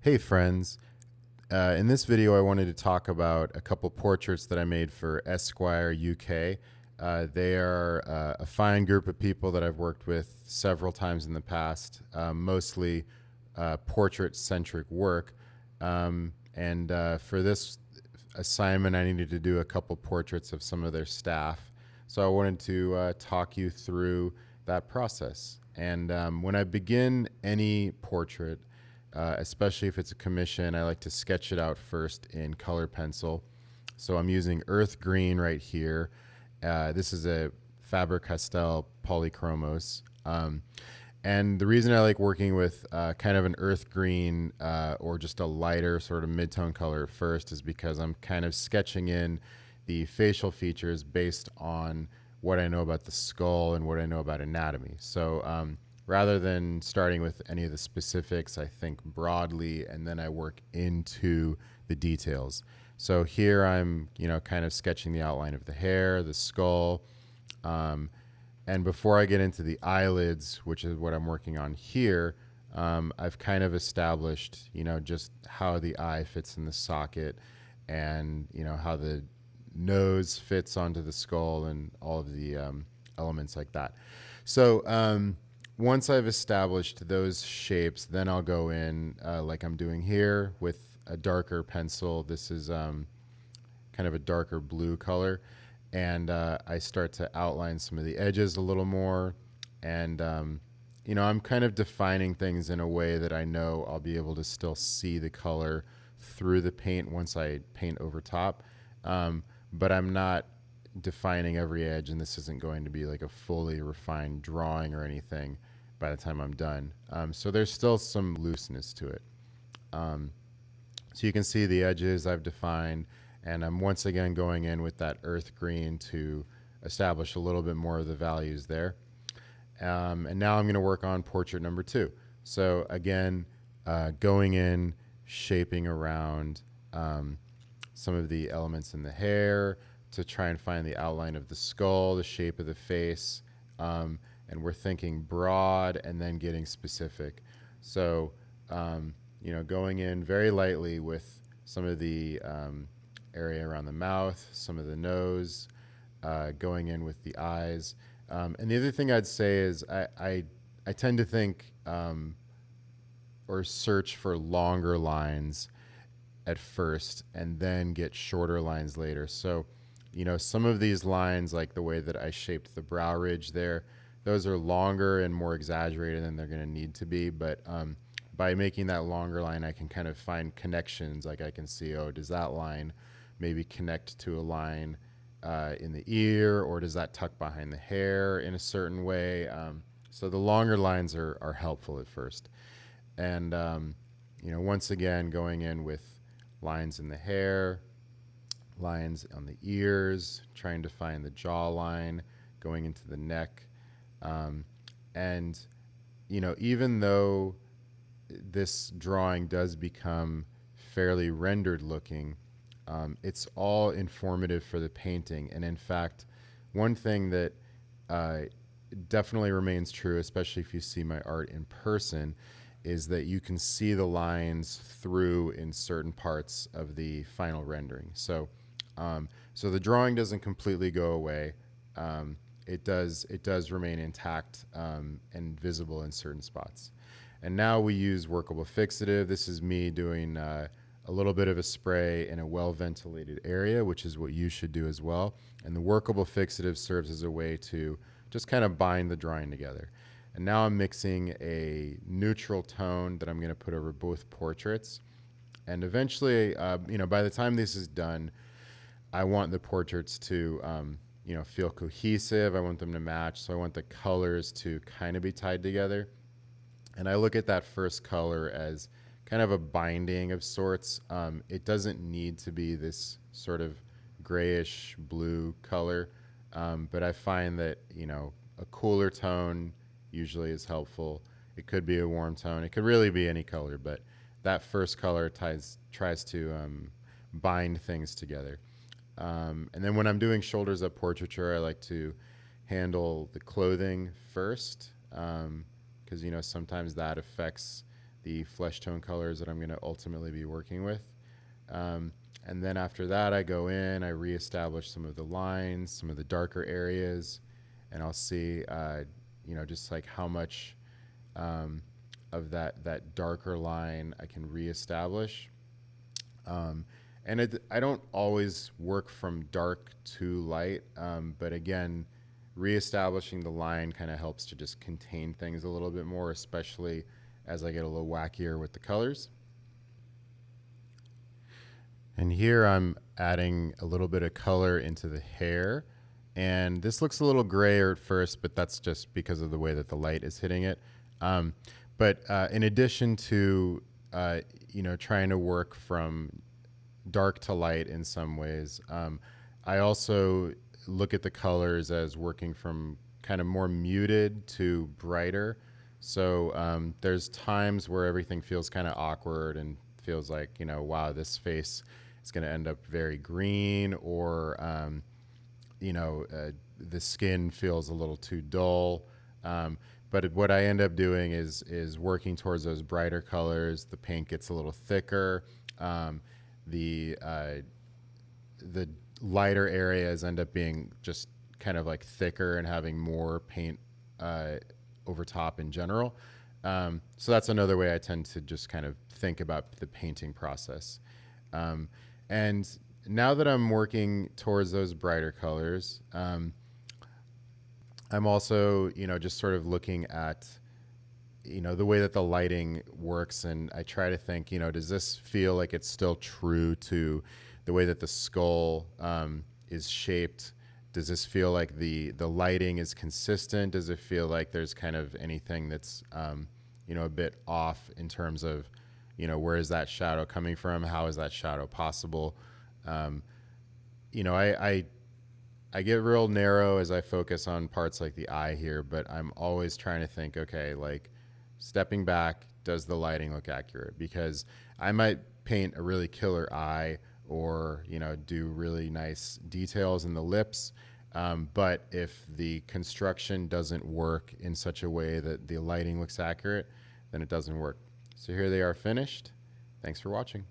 Hey friends, in this video I wanted to talk about a couple portraits that I made for Esquire UK. They are a fine group of people that I've worked with several times in the past, mostly portrait-centric work. For this assignment I needed to do a couple portraits of some of their staff. So I wanted to talk you through that process. And when I begin any portrait, especially if it's a commission, I like to sketch it out first in color pencil. So I'm using earth green right here. This is a Faber-Castell polychromos. And the reason I like working with kind of an earth green or just a lighter sort of mid-tone color at first is because I'm kind of sketching in the facial features based on what I know about the skull and what I know about anatomy. So rather than starting with any of the specifics, I think broadly and then I work into the details. So here I'm, kind of sketching the outline of the hair, the skull, and before I get into the eyelids, which is what I'm working on here, I've kind of established, just how the eye fits in the socket and, how the nose fits onto the skull and all of the elements like that. So once I've established those shapes, then I'll go in like I'm doing here with a darker pencil. This is kind of a darker blue color. And I start to outline some of the edges a little more. And, I'm kind of defining things in a way that I know I'll be able to still see the color through the paint once I paint over top. But I'm not defining every edge, and this isn't going to be like a fully refined drawing or anything by the time I'm done. So there's still some looseness to it. So you can see the edges I've defined, and I'm once again going in with that earth green to establish a little bit more of the values there. And now I'm going to work on portrait number 2. So again, going in, shaping around some of the elements in the hair to try and find the outline of the skull, the shape of the face, and we're thinking broad and then getting specific. So, going in very lightly with some of the area around the mouth, some of the nose, going in with the eyes. And the other thing I'd say is I tend to think or search for longer lines at first and then get shorter lines later. So, some of these lines, like the way that I shaped the brow ridge there, those are longer and more exaggerated than they're going to need to be. But by making that longer line, I can kind of find connections. Like I can see, oh, does that line maybe connect to a line in the ear, or does that tuck behind the hair in a certain way? So the longer lines are helpful at first. And, once again, going in with lines in the hair, lines on the ears, trying to find the jawline, going into the neck. And, even though this drawing does become fairly rendered looking, it's all informative for the painting. And in fact, one thing that definitely remains true, especially if you see my art in person, is that you can see the lines through in certain parts of the final rendering. So, so the drawing doesn't completely go away. It does remain intact and visible in certain spots. And now we use workable fixative. This is me doing a little bit of a spray in a well-ventilated area, which is what you should do as well. And the workable fixative serves as a way to just kind of bind the drawing together. And now I'm mixing a neutral tone that I'm going to put over both portraits. And eventually, by the time this is done, I want the portraits to, feel cohesive. I want them to match. So I want the colors to kind of be tied together. And I look at that first color as kind of a binding of sorts. It doesn't need to be this sort of grayish blue color, but I find that, a cooler tone usually is helpful. It could be a warm tone. It could really be any color, but that first color tries to bind things together. And then when I'm doing shoulders up portraiture, I like to handle the clothing first, because sometimes that affects the flesh tone colors that I'm going to ultimately be working with. And then after that, I go in, I reestablish some of the lines, some of the darker areas, and I'll see, you know, just like how much of that darker line I can reestablish. And I don't always work from dark to light, but again, reestablishing the line kind of helps to just contain things a little bit more, especially as I get a little wackier with the colors. And here I'm adding a little bit of color into the hair. And this looks a little grayer at first, but that's just because of the way that the light is hitting it. But in addition to, you know, trying to work from dark to light in some ways, I also look at the colors as working from kind of more muted to brighter. So there's times where everything feels kind of awkward and feels like, you know, wow, this face is going to end up very green, or you know, the skin feels a little too dull. But what I end up doing is working towards those brighter colors. The paint gets a little thicker. The lighter areas end up being just kind of like thicker and having more paint over top in general. So that's another way I tend to just kind of think about the painting process. And now that I'm working towards those brighter colors, I'm also, you know, just sort of looking at, you know, the way that the lighting works, and I try to think, you know, does this feel like it's still true to the way that the skull is shaped? Does this feel like the lighting is consistent? Does it feel like there's kind of anything that's, you know, a bit off in terms of, you know, where is that shadow coming from? How is that shadow possible? You know, I get real narrow as I focus on parts like the eye here, but I'm always trying to think, okay, like stepping back, does the lighting look accurate? Because I might paint a really killer eye, or, you know, do really nice details in the lips. But if the construction doesn't work in such a way that the lighting looks accurate, then it doesn't work. So here they are finished. Thanks for watching.